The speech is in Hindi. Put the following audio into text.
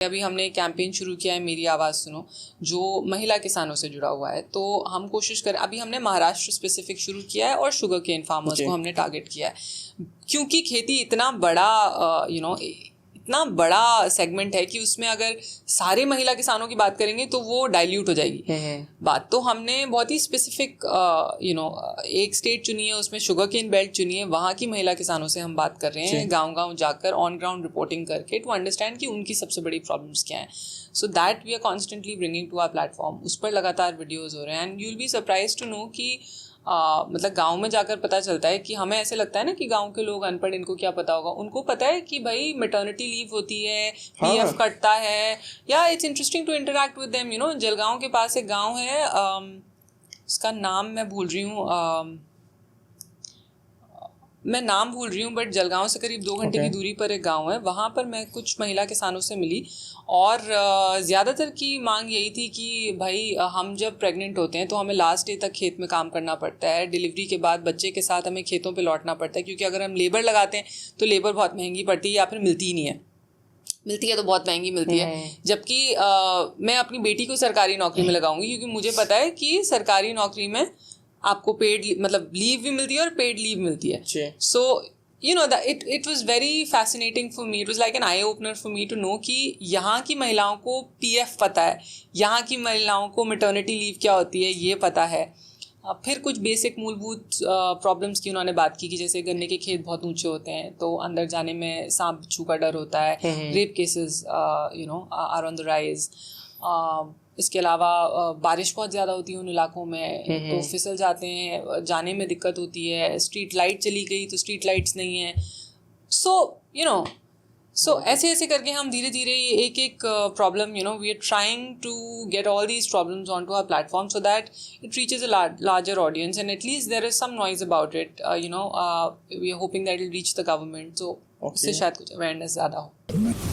अभी हमने एक कैंपेन शुरू किया है मेरी आवाज़ सुनो, जो महिला किसानों से जुड़ा हुआ है। तो हम कोशिश करें, अभी हमने महाराष्ट्र स्पेसिफिक शुरू किया है और शुगर केन फार्मर्स को हमने टारगेट किया है, क्योंकि खेती इतना बड़ा इतना बड़ा सेगमेंट है कि उसमें अगर सारे महिला किसानों की बात करेंगे तो वो डाइल्यूट हो जाएगी बात। तो हमने बहुत ही स्पेसिफिक एक स्टेट चुनी है, उसमें शुगर केन बेल्ट चुनी है, वहाँ की महिला किसानों से हम बात कर रहे हैं, गांव-गांव जाकर ऑन ग्राउंड रिपोर्टिंग करके टू अंडरस्टैंड कि उनकी सबसे बड़ी प्रॉब्लम्स क्या हैं। So that we are constantly bringing to our platform. उस पर लगातार वीडियोज़ हो रहे हैं and you will be surprise to know कि मतलब गांव में जाकर पता चलता है कि हमें ऐसे लगता है ना कि गांव के लोग अनपढ़, इनको क्या पता होगा। उनको पता है कि भाई मैटरनिटी लीव होती है, पीएफ कटता है, या it's interesting to interact with them. Jalgaon के पास एक गांव है, उसका नाम मैं भूल रही हूँ, बट जलगांव से करीब 2 घंटे की दूरी पर एक गांव है। वहाँ पर मैं कुछ महिला किसानों से मिली और ज़्यादातर की मांग यही थी कि भाई हम जब प्रेग्नेंट होते हैं तो हमें लास्ट डे तक खेत में काम करना पड़ता है, डिलीवरी के बाद बच्चे के साथ हमें खेतों पे लौटना पड़ता है, क्योंकि अगर हम लेबर लगाते हैं तो लेबर बहुत महंगी पड़ती है या फिर मिलती ही नहीं है, मिलती है तो बहुत महंगी मिलती है। जबकि मैं अपनी बेटी को सरकारी नौकरी में लगाऊंगी, क्योंकि मुझे पता है कि सरकारी नौकरी में आपको पेड मतलब लीव भी मिलती है और पेड लीव मिलती है। सो it was very fascinating for me. It was like an eye opener for me to know कि यहाँ की महिलाओं को पीएफ पता है, यहाँ की महिलाओं को मैटरनिटी लीव क्या होती है ये पता है। फिर कुछ बेसिक मूलभूत प्रॉब्लम्स की उन्होंने बात की कि जैसे गन्ने के खेत बहुत ऊंचे होते हैं तो अंदर जाने में सांप बिच्छू का डर होता है, rape cases are on the rise. इसके अलावा बारिश बहुत ज़्यादा होती है उन इलाकों में, तो फिसल जाते हैं, जाने में दिक्कत होती है। स्ट्रीट लाइट चली गई तो स्ट्रीट लाइट्स नहीं है। सो ऐसे ऐसे करके हम धीरे धीरे एक एक problem we are trying to get all these problems on to our platform so that it reaches a larger audience and at least there is some noise about it. We are hoping that it will reach the government, so उससे शायद कुछ अवेयरनेस ज़्यादा हो।